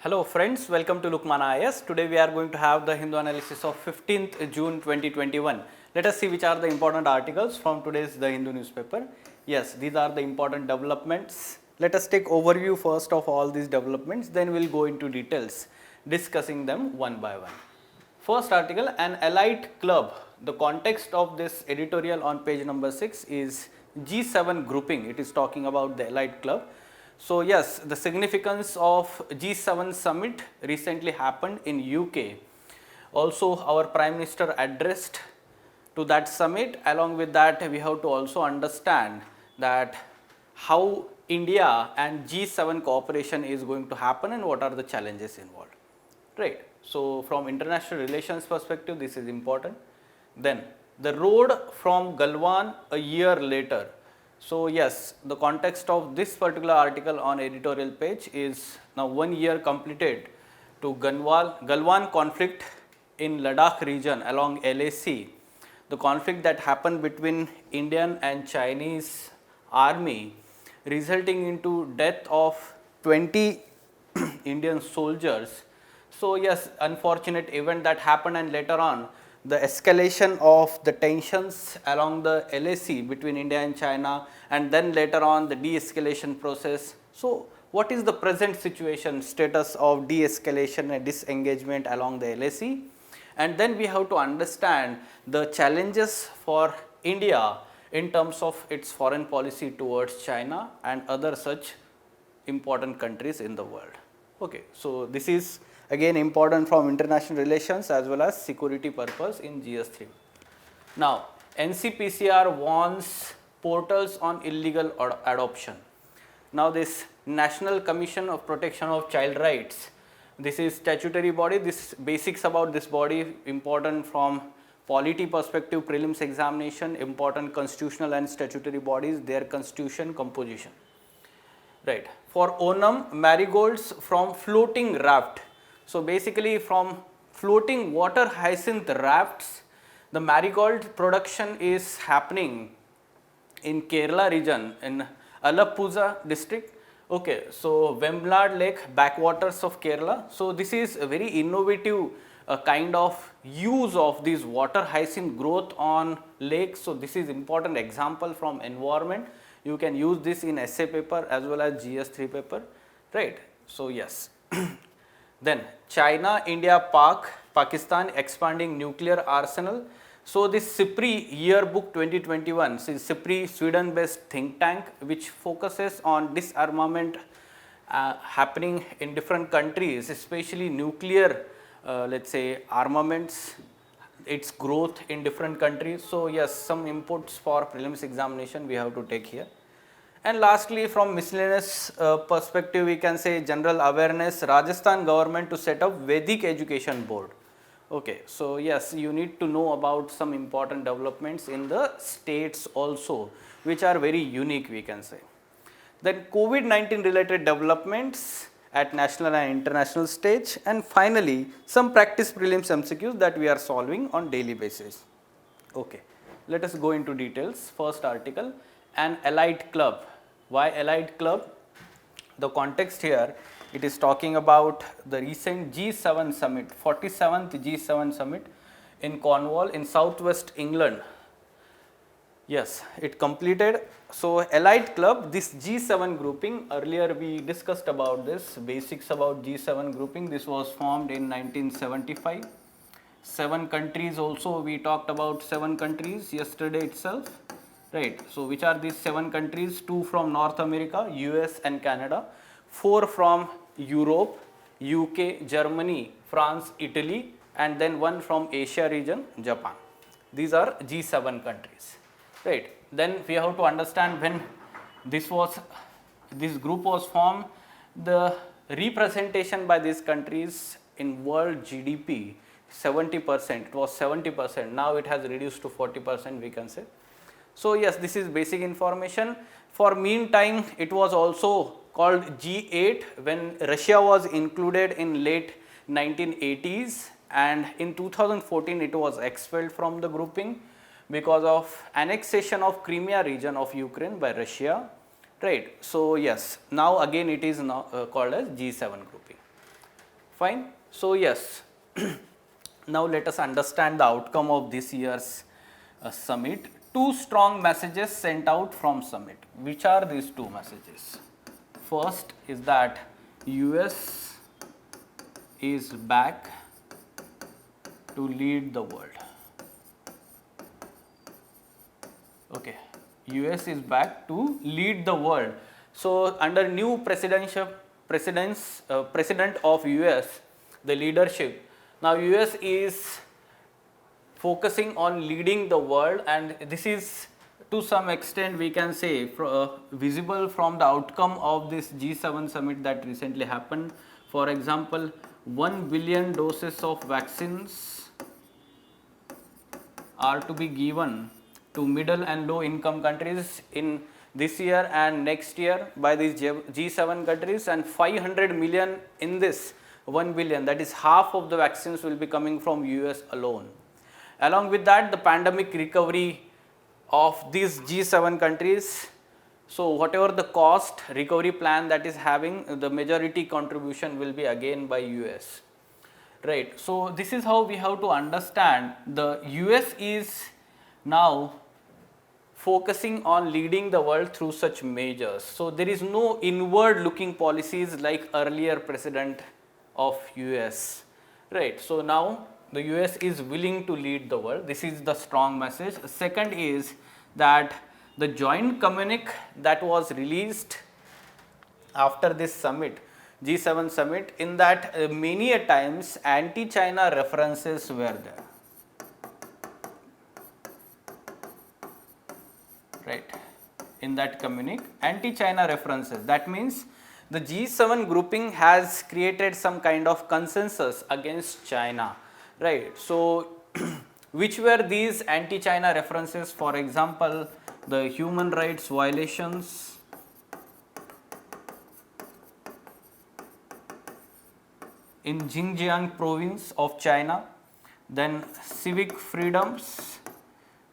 Hello friends, welcome to Lukmana IS. Today we are going to have the Hindu analysis of 15th June 2021. Let us see which are the important articles from today's The Hindu newspaper. Yes, these are the important developments. Let us take overview first of all these developments, then we will go into details discussing them one by one. First article, an elite club. The context of this editorial on page number 6 is G7 grouping. It is talking about the elite club. So yes, the significance of G7 summit recently happened in UK. Also our Prime Minister addressed to that summit. Along with that, we have to also understand that how India and G7 cooperation is going to happen and what are the challenges involved. Right. So from international relations perspective, this is important. Then the road from Galwan a year later. So yes, the context of this particular article on editorial page is now 1 year completed to Galwan conflict in Ladakh region along LAC. The conflict that happened between Indian and Chinese army resulting into death of 20 Indian soldiers. So yes, unfortunate event that happened, and later on the escalation of the tensions along the LAC between India and China, and then later on the de-escalation process. So what is the present situation, status of de-escalation and disengagement along the LAC? And then we have to understand the challenges for India in terms of its foreign policy towards China and other such important countries in the world. Okay, so this is again important from international relations as well as security purpose in GS3. Now, NCPCR warns portals on illegal adoption. Now, this National Commission of Protection of Child Rights, this is statutory body. This basics about this body important from polity perspective, prelims examination, important constitutional and statutory bodies, their constitution composition. Right. For Onam, marigolds from floating raft. So basically from floating water hyacinth rafts, the marigold production is happening in Kerala region in Alappuzha district. Okay, so Vemblad Lake backwaters of Kerala. So this is a very innovative kind of use of this water hyacinth growth on lakes. So this is important example from environment. You can use this in essay paper as well as GS3 paper, right. So yes. Then China, India, Pakistan expanding nuclear arsenal. So this SIPRI yearbook 2021, so SIPRI Sweden based think tank which focuses on disarmament happening in different countries, especially nuclear let's say armaments, its growth in different countries. So yes, some inputs for prelims examination we have to take here. And lastly, from miscellaneous perspective, we can say general awareness, Rajasthan government to set up Vedic education board. Okay, so yes, you need to know about some important developments in the states also, which are very unique, we can say. Then COVID-19 related developments at national and international stage, and finally some practice prelims MCQs that we are solving on daily basis. Okay, let us go into details. First article, an elite club. Why elite club? The context here, it is talking about the recent G7 summit, 47th G7 summit in Cornwall in southwest England. Yes, it completed. So elite club, this G7 grouping, earlier we discussed about this, basics about G7 grouping. This was formed in 1975. 7 countries also, we talked about 7 countries yesterday itself, right. So which are these 7 countries? 2 from North America, US and Canada, 4 from Europe, UK, Germany, France, Italy, and then 1 from Asia region, Japan. These are G7 countries, right. Then we have to understand when this group was formed, the representation by these countries in world GDP 70%, it was 70%, now it has reduced to 40%, we can say. So yes, this is basic information. For meantime, it was also called G8 when Russia was included in late 1980s, and in 2014 it was expelled from the grouping because of annexation of Crimea region of Ukraine by Russia, right. So yes, now again it is now called as G7 grouping. Fine. So yes, now let us understand the outcome of this year's summit. Two strong messages sent out from summit. Which are these two messages? First is that US is back to lead the world. Okay, US is back to lead the world. So under new president of US, the leadership, now US is focusing on leading the world, and this is to some extent we can say visible from the outcome of this G7 summit that recently happened. For example, 1 billion doses of vaccines are to be given to middle and low income countries in this year and next year by these G7 countries, and 500 million in this 1 billion, that is half of the vaccines will be coming from US alone. Along with that, the pandemic recovery of these G7 countries, so whatever the cost recovery plan that is having, the majority contribution will be again by US. Right. So this is how we have to understand the US is now focusing on leading the world through such measures. So there is no inward looking policies like earlier president of US. Right. So now the US is willing to lead the world. This is the strong message. Second is that the joint communique that was released after this summit, G7 summit, in that many a times anti-China references were there. Right. In that communique, anti-China references. That means the G7 grouping has created some kind of consensus against China. Right. So which were these anti-China references? For example, the human rights violations, in Xinjiang province of China, then civic freedoms,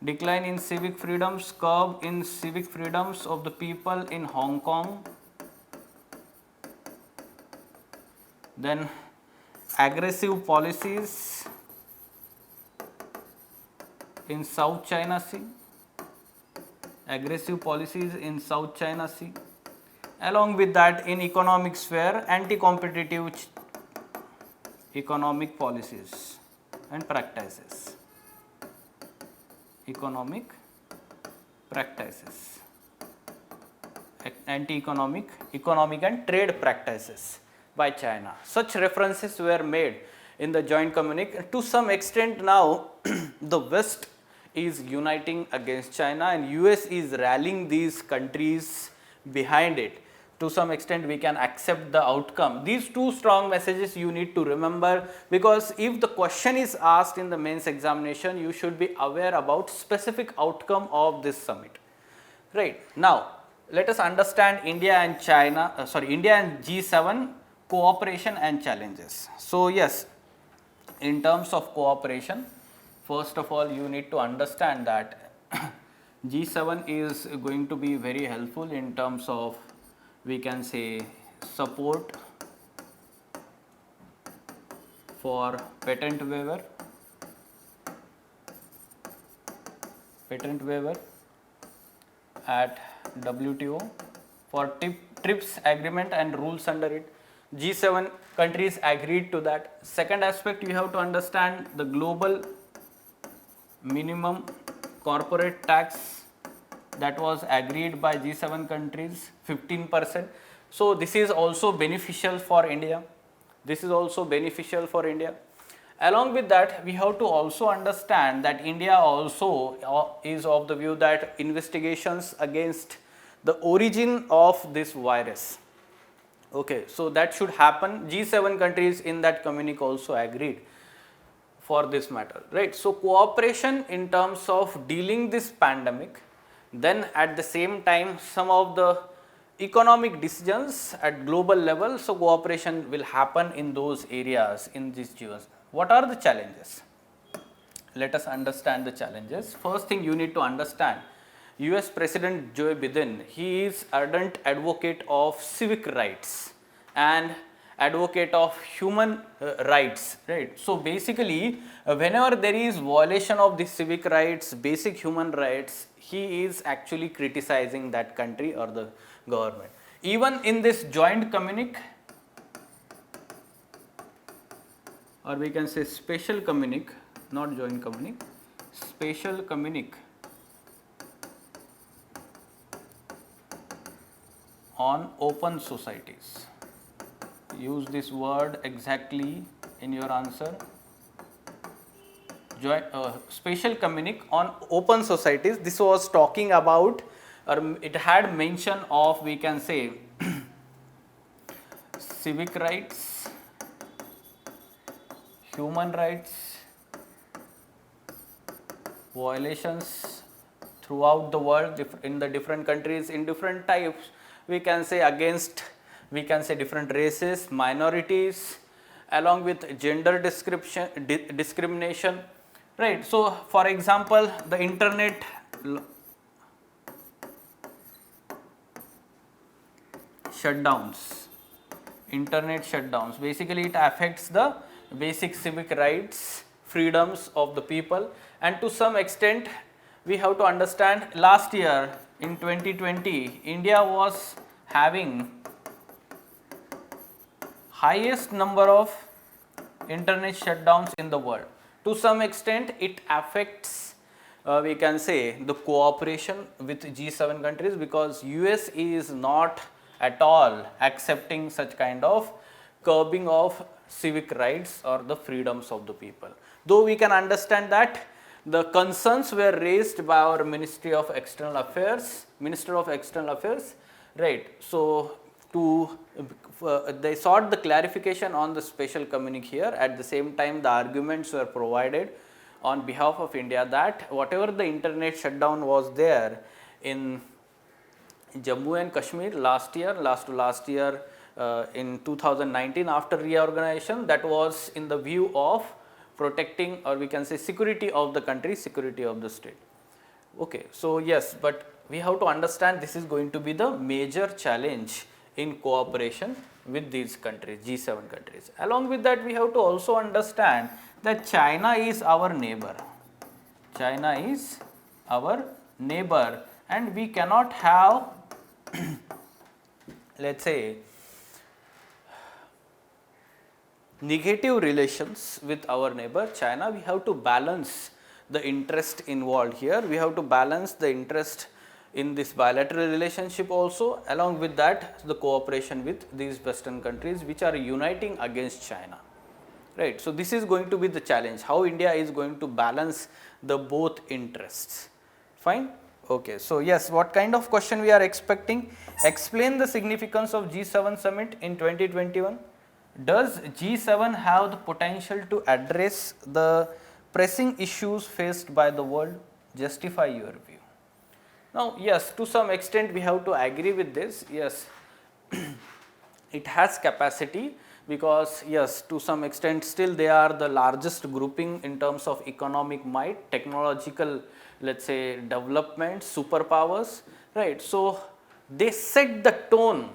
decline in civic freedoms, curb in civic freedoms of the people in Hong Kong, then aggressive policies in South China Sea, aggressive policies in South China Sea. Along with that, in economic sphere, anti-competitive economic policies and practices. Economic practices, anti-economic, economic and trade practices by China. Such references were made in the joint communique. To some extent now the West is uniting against China and US is rallying these countries behind it. To some extent we can accept the outcome. These two strong messages you need to remember, because if the question is asked in the mains examination, you should be aware about specific outcome of this summit. Right. Now let us understand India and India and G7 cooperation and challenges. So yes, in terms of cooperation, first of all you need to understand that G7 is going to be very helpful in terms of, we can say, support for patent waiver at WTO, for TRIPS agreement and rules under it. G7 countries agreed to that. Second aspect, you have to understand the global minimum corporate tax that was agreed by G7 countries, 15%. So this is also beneficial for India. This is also beneficial for India. Along with that, we have to also understand that India also is of the view that investigations against the origin of this virus. Okay, so that should happen. G7 countries in that communique also agreed for this matter, right? So cooperation in terms of dealing this pandemic, then at the same time some of the economic decisions at global level, so cooperation will happen in those areas in these G7. What are the challenges? Let us understand the challenges. First thing you need to understand, US President Joe Biden, he is ardent advocate of civic rights, and advocate of human rights, right? So basically, whenever there is violation of the civic rights, basic human rights, he is actually criticizing that country or the government. Even in this joint communique, or we can say special communique, not joint communique, special communique on open societies. Use this word exactly in your answer. Special communique on open societies. This was talking about, or it had mention of, we can say, civic rights, human rights, violations throughout the world in the different countries in different types, we can say, against, we can say, different races, minorities, along with gender discrimination, right? So for example, the internet shutdowns, basically it affects the basic civic rights, freedoms of the people, and to some extent we have to understand, last year in 2020 India was having highest number of internet shutdowns in the world. To some extent it affects, we can say, the cooperation with G7 countries, because US is not at all accepting such kind of curbing of civic rights or the freedoms of the people. Though we can understand that the concerns were raised by our Minister of External Affairs, right? So they sought the clarification on the special communique here. At the same time, the arguments were provided on behalf of India that whatever the internet shutdown was there in Jammu and Kashmir last to last year, in 2019 after reorganization, that was in the view of protecting, or we can say, security of the country, security of the state. Okay, so yes, but we have to understand this is going to be the major challenge in cooperation with these countries, G7 countries. Along with that, we have to also understand that China is our neighbor. China is our neighbor, and we cannot have let's say negative relations with our neighbor China. We have to balance the interest involved here. We have to balance the interest in this bilateral relationship also. Along with that, the cooperation with these Western countries which are uniting against China, right? So this is going to be the challenge, how India is going to balance the both interests. Fine. Okay, so yes, what kind of question we are expecting? Explain the significance of G7 summit in 2021. Does G7 have the potential to address the pressing issues faced by the world? Justify your view. Now, yes, to some extent we have to agree with this. Yes, it has capacity, because yes, to some extent still they are the largest grouping in terms of economic might, technological, let's say, development, superpowers, right? So they set the tone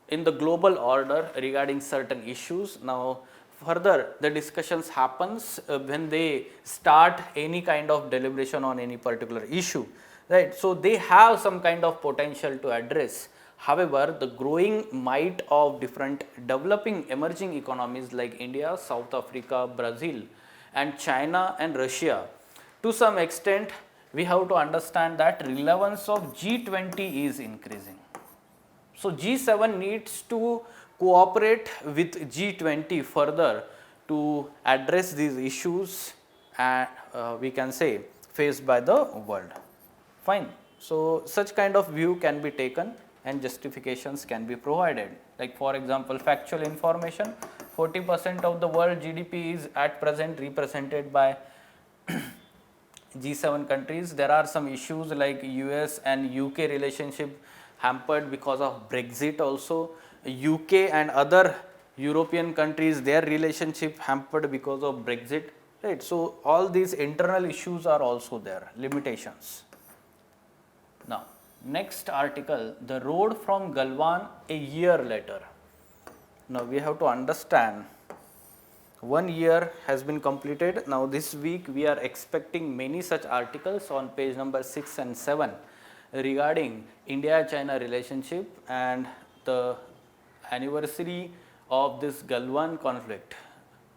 in the global order regarding certain issues. Now further the discussions happens when they start any kind of deliberation on any particular issue, right? So they have some kind of potential to address. However, the growing might of different developing emerging economies like India, South Africa, Brazil, and China and Russia, to some extent we have to understand that relevance of G20 is increasing. So G7 needs to cooperate with G20 further to address these issues, and we can say faced by the world. Fine. So such kind of view can be taken and justifications can be provided. Like for example, factual information, 40% of the world GDP is at present represented by G7 countries. There are some issues like US and UK relationship hampered because of Brexit also. UK and other European countries, their relationship hampered because of Brexit, right? So all these internal issues are also there, limitations. Now next article, the road from Galwan a year later. Now we have to understand 1 year has been completed. Now this week we are expecting many such articles on page number 6 and 7 regarding India-China relationship and the anniversary of this Galwan conflict.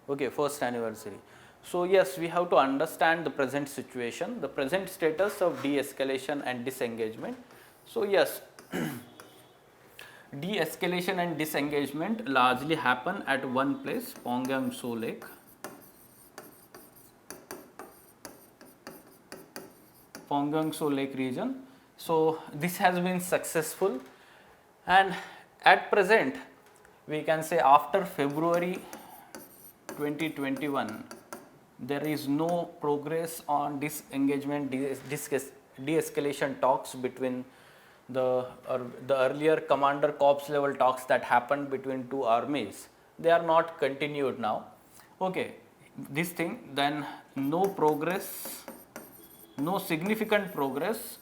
Okay, first anniversary. So yes, we have to understand the present situation, the present status of de-escalation and disengagement. So yes, de-escalation and disengagement largely happen at one place, Pongyang So Lake. Pongyang So Lake region. So this has been successful, and at present we can say after February 2021 there is no progress on disengagement, de-escalation talks between the earlier commander corps level talks that happened between two armies. They are not continued now. Okay, this thing, then no progress, no significant progress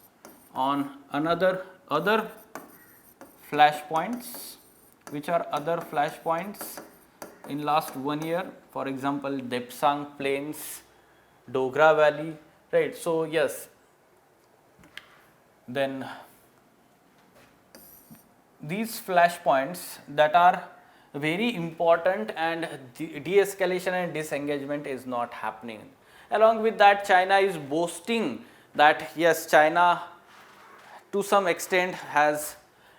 on other flashpoints. Which are other flashpoints in last 1 year? For example, Depsang Plains, Dogra Valley, right? So yes, then these flashpoints that are very important, and de-escalation and disengagement is not happening. Along with that, China is boasting that yes, China to some extent has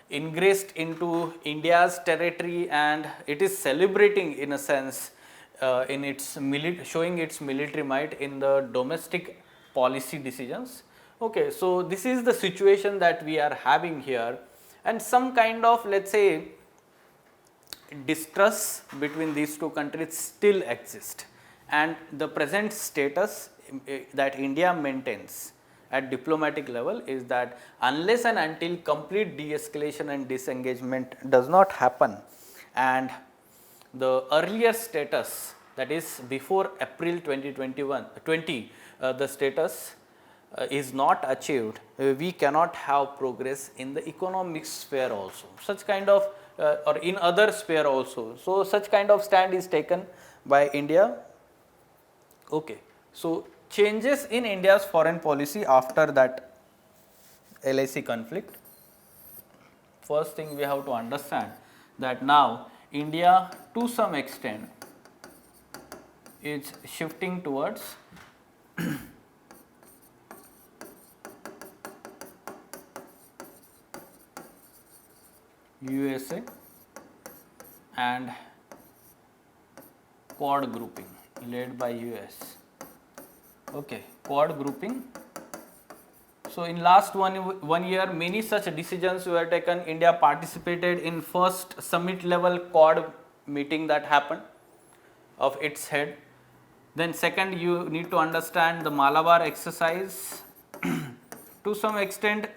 ingressed into India's territory, and it is celebrating in a sense in its showing its military might in the domestic policy decisions. Okay, so this is the situation that we are having here, and some kind of, let's say, distrust between these two countries still exist, and the present status that India maintains at diplomatic level is that unless and until complete de-escalation and disengagement does not happen, and the earlier status, that is before April 2020, the status is not achieved, we cannot have progress in the economic sphere also, such kind of or in other sphere also. So such kind of stand is taken by India. Okay, so changes in India's foreign policy after that LAC conflict. First thing we have to understand that now India to some extent is shifting towards USA and Quad grouping led by US. Okay, Quad grouping. So in last one year, many such decisions were taken. India participated in first summit level Quad meeting that happened of its head. Then second, you need to understand the Malabar exercise. To some extent,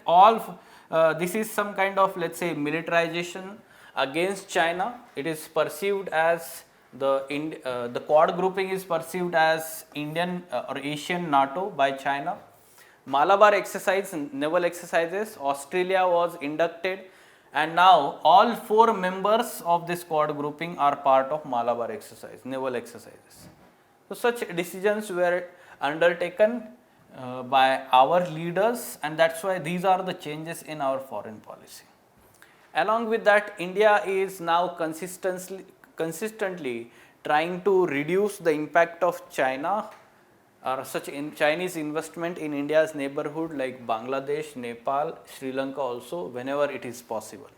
this is some kind of, let's say, militarization against China. It is perceived as the Quad grouping is perceived as Indian or Asian NATO by China. Malabar exercise, naval exercises, Australia was inducted, and now all 4 members of this Quad grouping are part of Malabar exercise, naval exercises. So such decisions were undertaken by our leaders, and that's why these are the changes in our foreign policy. Along with that, India is now consistently trying to reduce the impact of China or such Chinese investment in India's neighborhood like Bangladesh, Nepal, Sri Lanka also, whenever it is possible.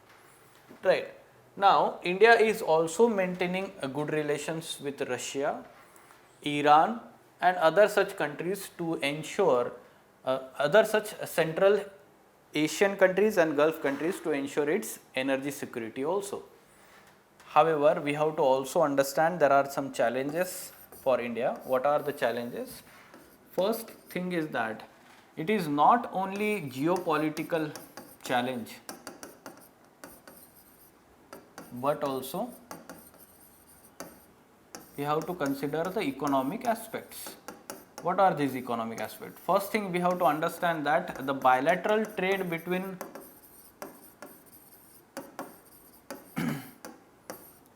Right. Now, India is also maintaining a good relations with Russia, Iran and other such countries to ensure other such Central Asian countries and Gulf countries to ensure its energy security also. However, we have to also understand there are some challenges for India. What are the challenges? First thing is that it is not only geopolitical challenge, but also we have to consider the economic aspects. What are these economic aspects? First thing we have to understand that the bilateral trade between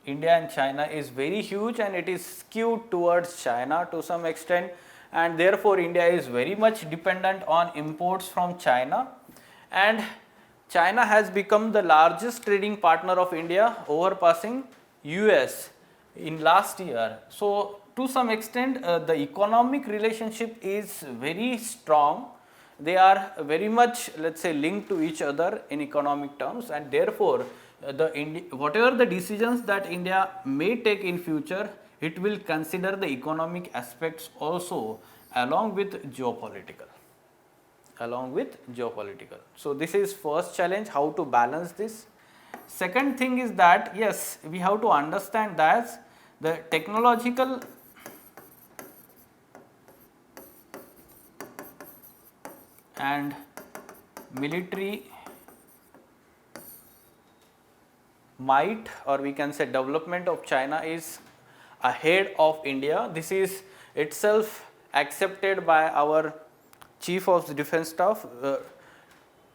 India and China is very huge and it is skewed towards China to some extent, and therefore India is very much dependent on imports from China, and China has become the largest trading partner of India, overpassing US in last year. So, to some extent the economic relationship is very strong. They are very much, let us say, linked to each other in economic terms, and therefore whatever the decisions that India may take in future, it will consider the economic aspects also along with geopolitical. So, this is first challenge, how to balance this. Second thing is that yes, we have to understand that the technological and military might, or we can say development of China is ahead of India. This is itself accepted by our Chief of the Defence Staff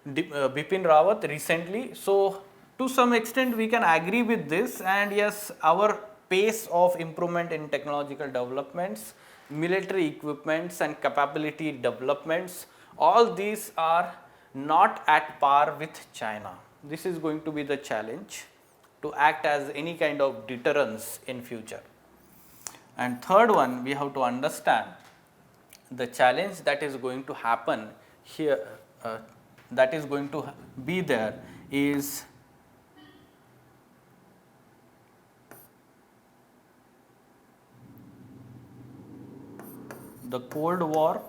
Bipin Rawat recently. So, to some extent we can agree with this, and yes, our pace of improvement in technological developments, military equipments and capability developments, all these are not at par with China. This is going to be the challenge to act as any kind of deterrence in future. And third one, we have to understand the challenge that is going to happen here, that is going to be there, is the Cold War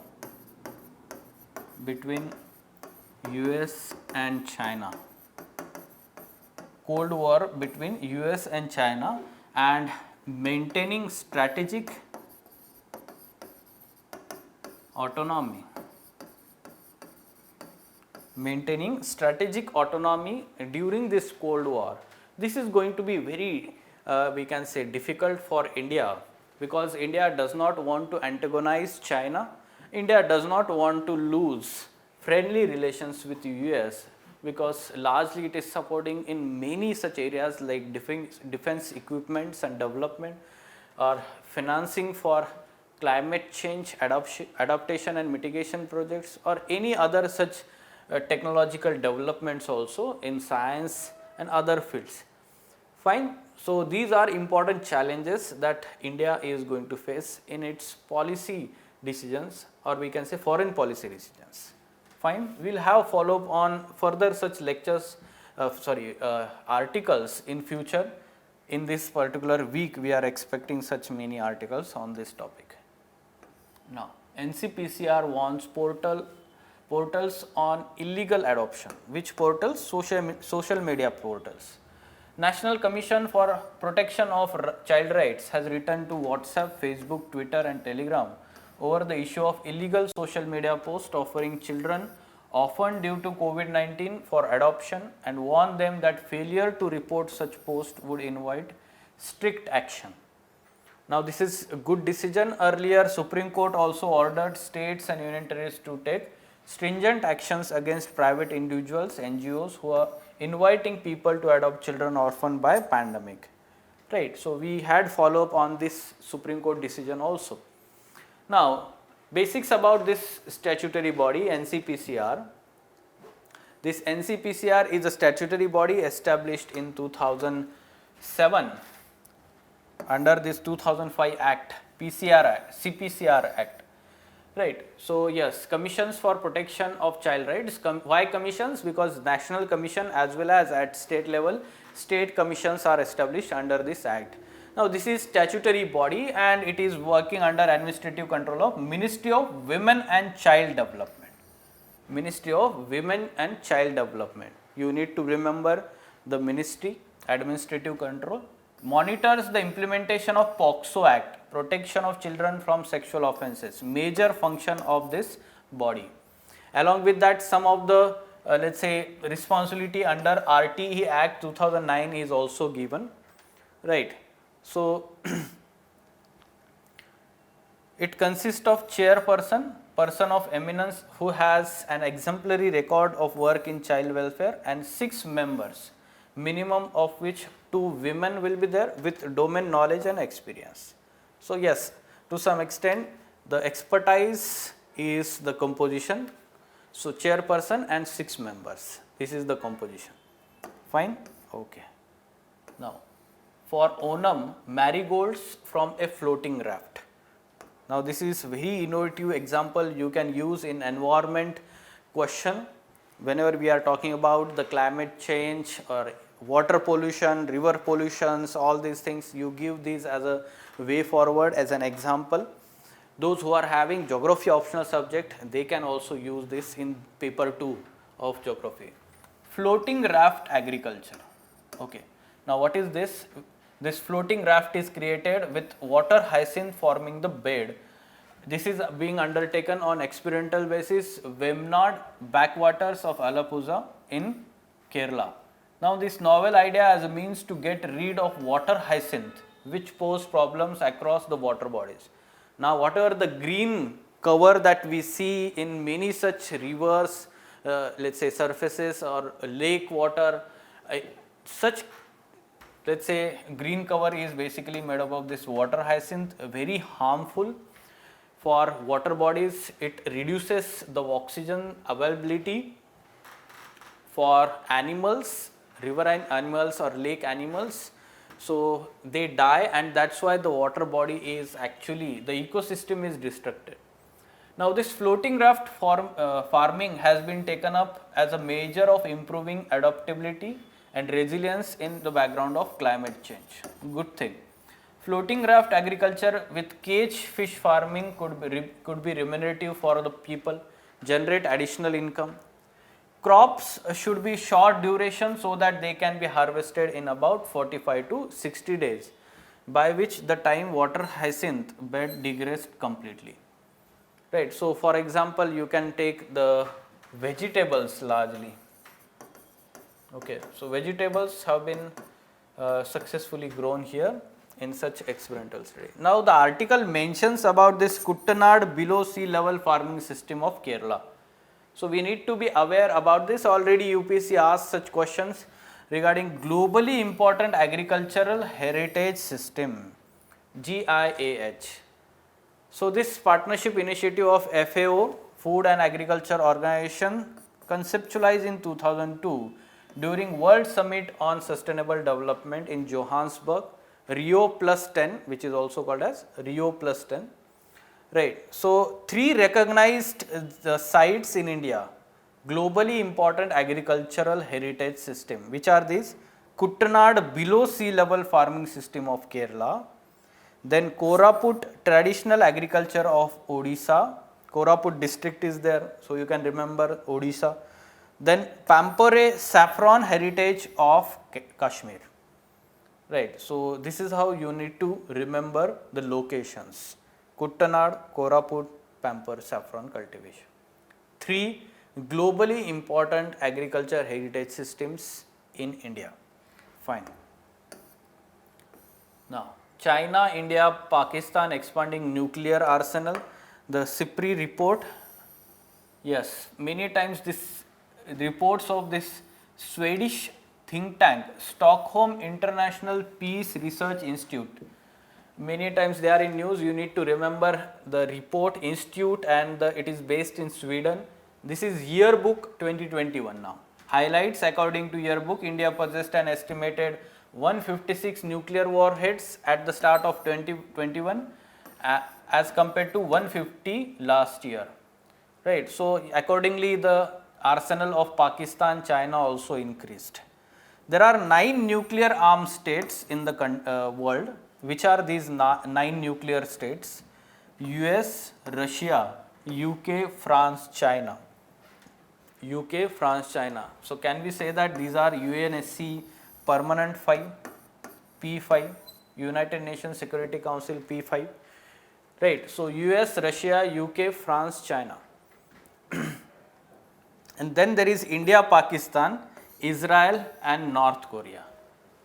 between US and China. Cold War between US and China, and maintaining strategic autonomy. Maintaining strategic autonomy during this Cold War. This is going to be very, we can say, difficult for India, because India does not want to antagonize China. India does not want to lose friendly relations with US, because largely it is supporting in many such areas like defense equipments and development, or financing for climate change adaptation and mitigation projects, or any other such technological developments also in science and other fields. Fine. So, these are important challenges that India is going to face in its policy decisions, or we can say foreign policy decisions. Fine. We will have follow up on further such lectures, articles in future. In this particular week, we are expecting such many articles on this topic. Now, NCPCR wants portals on illegal adoption. Which portals? Social media portals. National Commission for Protection of Child Rights has written to WhatsApp, Facebook, Twitter and Telegram over the issue of illegal social media posts offering children often due to COVID-19 for adoption, and warned them that failure to report such posts would invite strict action. Now, this is a good decision. Earlier, Supreme Court also ordered states and union territories to take stringent actions against private individuals, NGOs, who are inviting people to adopt children orphaned by pandemic, right. So, we had follow up on this Supreme Court decision also. Now, basics about this statutory body NCPCR. This NCPCR is a statutory body established in 2007 under this 2005 Act, CPCR Act. Right. So, yes, commissions for protection of child rights. Why commissions? Because national commission as well as at state level, state commissions are established under this act. Now, this is statutory body and it is working under administrative control of Ministry of Women and Child Development. Ministry of Women and Child Development. You need to remember the ministry, administrative control, monitors the implementation of POCSO Act, Protection of Children from Sexual Offences, major function of this body. Along with that, some of the let us say responsibility under RTE Act 2009 is also given, right. So, it consists of chairperson, person of eminence who has an exemplary record of work in child welfare, and 6 members. minimum of which 2 women will be there with domain knowledge and experience. So yes, to some extent the expertise is the composition. So chairperson and 6 members, this is the composition. Fine, okay. Now for Onam, marigolds from a floating raft. Now this is very innovative example you can use in environment question whenever we are talking about the climate change or water pollution, river pollutions, all these things, you give these as a way forward as an example. Those who are having geography optional subject, they can also use this in paper 2 of geography. Floating raft agriculture. Okay. Now what is this? This floating raft is created with water hyacinth forming the bed. This is being undertaken on experimental basis, Vemnad backwaters of Alappuzha in Kerala. Now this novel idea as a means to get rid of water hyacinth which pose problems across the water bodies. Now whatever the green cover that we see in many such rivers, let's say surfaces or lake water, such let's say green cover is basically made up of this water hyacinth, very harmful for water bodies. It reduces the oxygen availability for animals, riverine animals or lake animals. So they die, and that's why the water body is actually, the ecosystem is destructed. Now this floating raft farming has been taken up as a measure of improving adaptability and resilience in the background of climate change. Good thing. Floating raft agriculture with cage fish farming could be remunerative for the people, generate additional income. Crops should be short duration so that they can be harvested in about 45 to 60 days, by which the time water hyacinth bed degrades completely. Right. So for example, you can take the vegetables largely. Okay, so vegetables have been successfully grown here in such experimental study. Now the article mentions about this Kuttanad below sea level farming system of Kerala. So we need to be aware about this. Already UPSC asked such questions regarding globally important agricultural heritage system, GIAH. So this partnership initiative of FAO, Food and Agriculture Organization, conceptualized in 2002 during World Summit on Sustainable Development in Johannesburg, Rio Plus 10, which is also called as Rio Plus 10. Right. So 3 recognized sites in India, globally important agricultural heritage system. Which are these? Kuttanad below sea level farming system of Kerala, then Koraput traditional agriculture of Odisha, Koraput district is there, so you can remember Odisha. Then Pampore saffron heritage of Kashmir. Right. So this is how you need to remember the locations: Kuttanad, Koraput, Pampore saffron cultivation. 3 globally important agriculture heritage systems in India. Fine. Now China, India, Pakistan expanding nuclear arsenal. The SIPRI report. Yes, many times this reports of this Swedish think tank, Stockholm International Peace Research Institute. Many times they are in news. You need to remember the report institute, and it is based in Sweden. This is yearbook 2021 now. Highlights: according to yearbook, India possessed an estimated 156 nuclear warheads at the start of 2021 as compared to 150 last year. Right. So accordingly, the arsenal of Pakistan, China also increased. There are 9 nuclear armed states in the world. Which are these 9 nuclear states? US, Russia, UK, France, China. UK, France, China. So can we say that these are UNSC Permanent 5, P5, United Nations Security Council P5. Right. So US, Russia, UK, France, China. And then there is India, Pakistan, Israel and North Korea.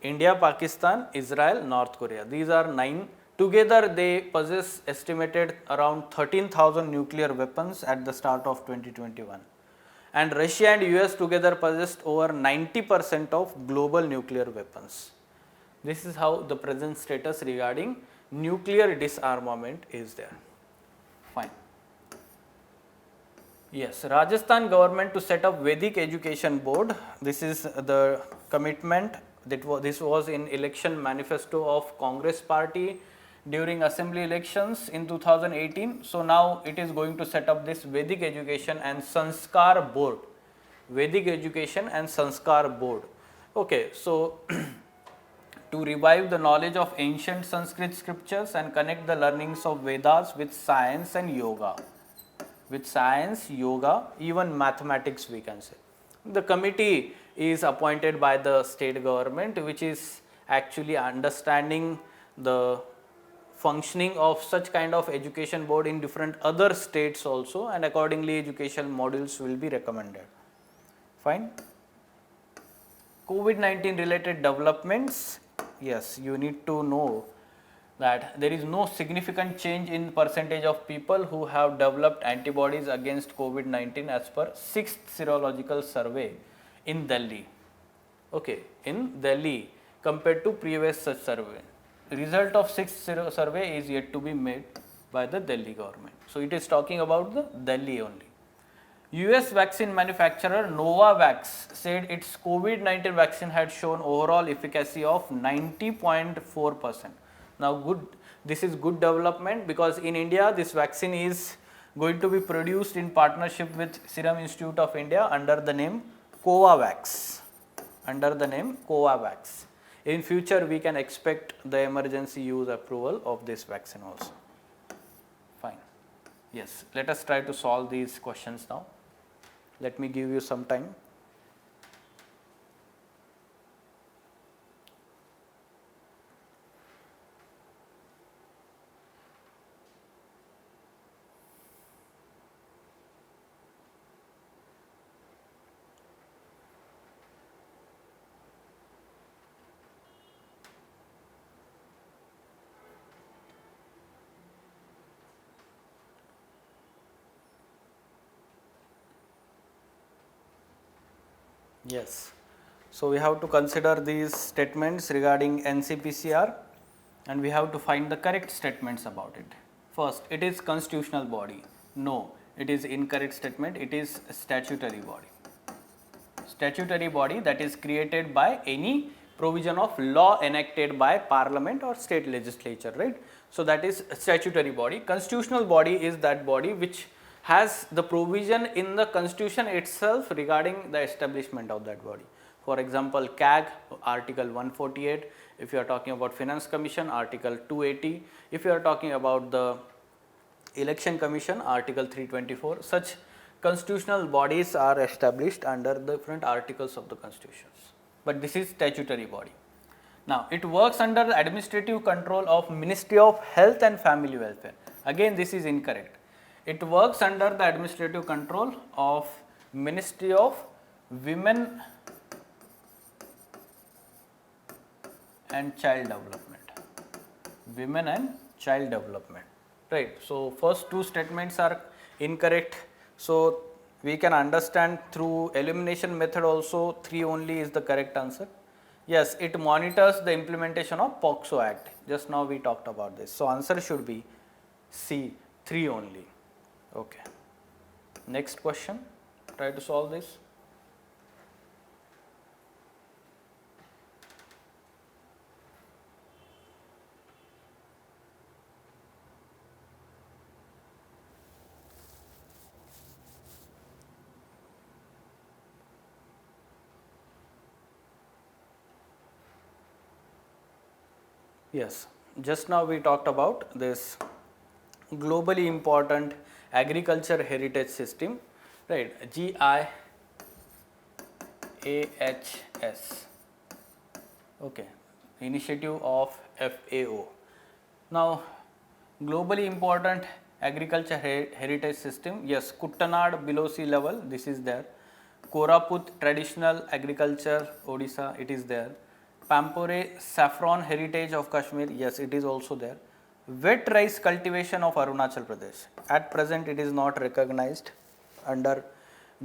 India, Pakistan, Israel, North Korea. These are 9. Together they possess estimated around 13,000 nuclear weapons at the start of 2021. and Russia and US together possessed over 90% of global nuclear weapons. This is how the present status regarding nuclear disarmament is there. Fine. Yes, Rajasthan government to set up Vedic Education Board. This is the commitment this was in election manifesto of Congress party during assembly elections in 2018. So now it is going to set up this Vedic Education and Sanskar Board. Vedic Education and Sanskar Board. Okay, so to revive the knowledge of ancient Sanskrit scriptures and connect the learnings of Vedas with science and yoga. With science, yoga, even mathematics we can say. The committee is appointed by the state government, which is actually understanding the functioning of such kind of education board in different other states also, and accordingly educational modules will be recommended. Fine. COVID-19 related developments. Yes, you need to know that there is no significant change in percentage of people who have developed antibodies against COVID-19 as per 6th serological survey in Delhi. Okay, in Delhi compared to previous such survey. Result of 6th survey is yet to be made by the Delhi government. So it is talking about the Delhi only. US vaccine manufacturer Novavax said its COVID-19 vaccine had shown overall efficacy of 90.4%. Now this is good development, because in India this vaccine is going to be produced in partnership with Serum Institute of India under the name Covovax. In future we can expect the emergency use approval of this vaccine also. Fine. Yes, let us try to solve these questions now. Let me give you some time. Yes. So we have to consider these statements regarding NCPCR, and we have to find the correct statements about it. First, it is constitutional body. No, it is incorrect statement. It is statutory body. Statutory body that is created by any provision of law enacted by parliament or state legislature, right? So that is statutory body. Constitutional body is that body which has the provision in the constitution itself regarding the establishment of that body. For example, CAG, article 148, if you are talking about Finance Commission, article 280, if you are talking about the Election Commission, article 324, such constitutional bodies are established under different articles of the constitutions, but this is statutory body. Now, it works under the administrative control of Ministry of Health and Family Welfare. Again, this is incorrect. It works under the administrative control of Ministry of Women and Child Development. Women and Child Development. Right. So, first two statements are incorrect. So, we can understand through elimination method also 3 only is the correct answer. Yes, it monitors the implementation of POXO Act. Just now we talked about this. So, answer should be C, 3 only. Okay. Next question, try to solve this. Yes, just now we talked about this globally important agriculture heritage system, right? GIAHS. Okay, initiative of FAO. Now, globally important agriculture heritage system, yes, Kuttanad below sea level, this is there. Koraput traditional agriculture, Odisha, it is there. Pampore saffron heritage of Kashmir, yes, it is also there. Wet rice cultivation of Arunachal Pradesh, at present it is not recognized under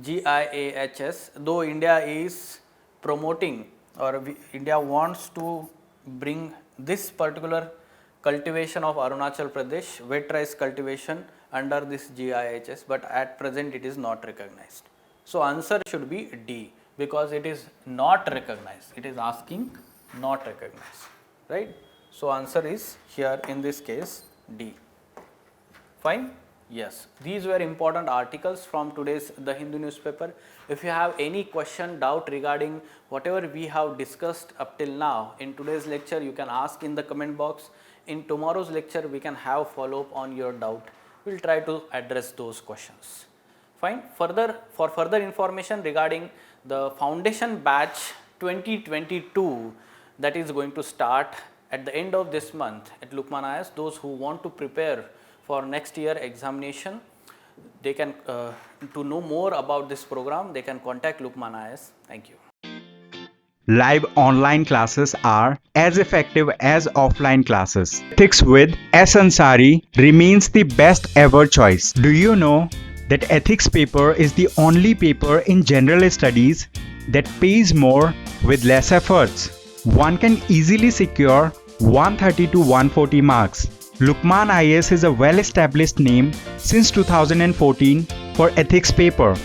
GIAHS, though India is promoting or India wants to bring this particular cultivation of Arunachal Pradesh, wet rice cultivation under this GIHS, but at present it is not recognized. So answer should be D, because it is not recognized. It is asking not recognized, right? So answer is here in this case D. Fine? Yes, these were important articles from today's The Hindu newspaper. If you have any question, doubt regarding whatever we have discussed up till now in today's lecture, you can ask in the comment box. In tomorrow's lecture, we can have follow up on your doubt. We will try to address those questions. Fine. For further information regarding the foundation batch 2022 that is going to start at the end of this month at Lukman IAS, those who want to prepare for next year examination, they can to know more about this program, they can contact Lukman IAS. Thank you. Live online classes are as effective as offline classes. Ethics with S. Ansari remains the best ever choice. Do you know that ethics paper is the only paper in general studies that pays more with less efforts? One can easily secure 130 to 140 marks. Lukman IAS is a well-established name since 2014 for ethics paper.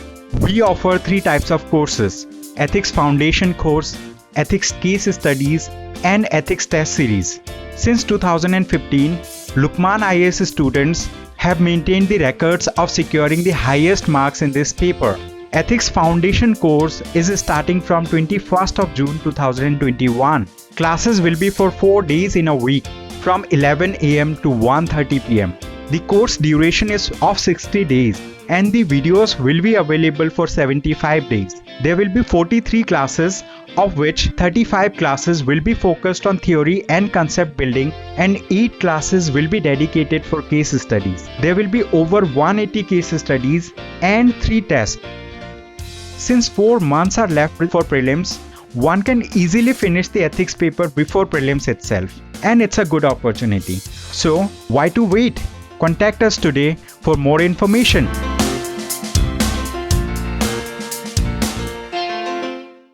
We offer 3 types of courses: Ethics Foundation course, Ethics Case Studies, and Ethics Test Series. Since 2015, Lukman IAS students have maintained the records of securing the highest marks in this paper. Ethics Foundation course is starting from 21st of June 2021. Classes will be for 4 days in a week from 11 AM to 1:30 PM. The course duration is of 60 days and the videos will be available for 75 days. There will be 43 classes, of which 35 classes will be focused on theory and concept building and 8 classes will be dedicated for case studies. There will be over 180 case studies and 3 tests. Since 4 months are left for prelims, one can easily finish the ethics paper before prelims itself, and it's a good opportunity. So why to wait? Contact us today for more information.